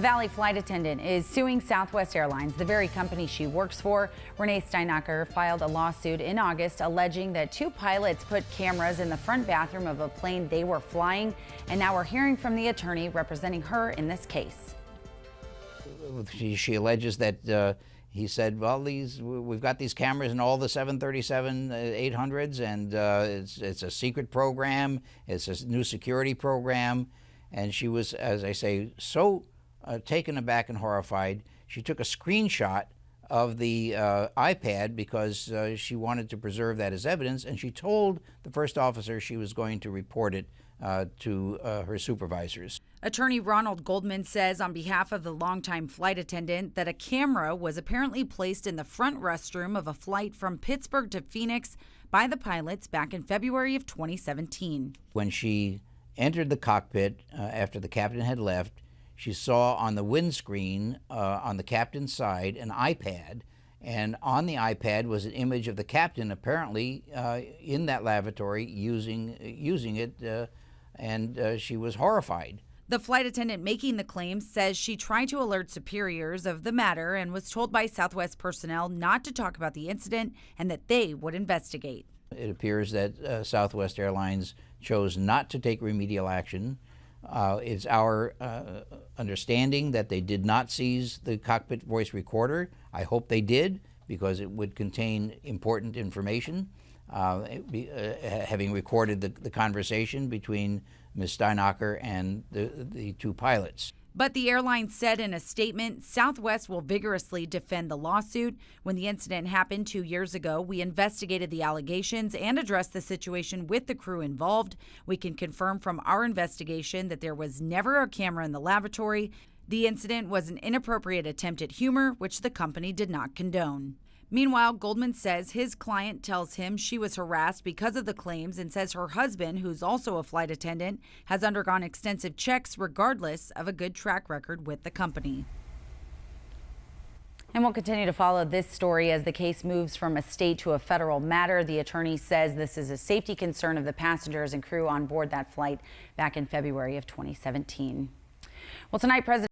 Valley flight attendant is suing Southwest Airlines, the very company she works for. Renee Steinacher filed a lawsuit in August alleging that two pilots put cameras in the front bathroom of a plane they were flying. And now we're hearing from the attorney representing her in this case. She alleges that he said, well, we've got these cameras in all the 737-800s, and it's a secret program. It's a new security program. And she was, as I say, so taken aback and horrified. She took a screenshot of the iPad because she wanted to preserve that as evidence, and she told the first officer she was going to report it to her supervisors. Attorney Ronald Goldman says on behalf of the longtime flight attendant that a camera was apparently placed in the front restroom of a flight from Pittsburgh to Phoenix by the pilots back in February of 2017. When she entered the cockpit after the captain had left, she saw on the windscreen on the captain's side an iPad, and on the iPad was an image of the captain apparently in that lavatory using it, and she was horrified. The flight attendant making the claim says she tried to alert superiors of the matter and was told by Southwest personnel not to talk about the incident and that they would investigate. It appears that Southwest Airlines chose not to take remedial action. It's our understanding that they did not seize the cockpit voice recorder. I hope they did, because it would contain important information, having recorded the conversation between Ms. Steinacher and the two pilots. But the airline said in a statement, Southwest will vigorously defend the lawsuit. When the incident happened 2 years ago, we investigated the allegations and addressed the situation with the crew involved. We can confirm from our investigation that there was never a camera in the lavatory. The incident was an inappropriate attempt at humor, which the company did not condone. Meanwhile, Goldman says his client tells him she was harassed because of the claims and says her husband, who's also a flight attendant, has undergone extensive checks regardless of a good track record with the company. And we'll continue to follow this story as the case moves from a state to a federal matter. The attorney says this is a safety concern of the passengers and crew on board that flight back in February of 2017. Well, tonight, President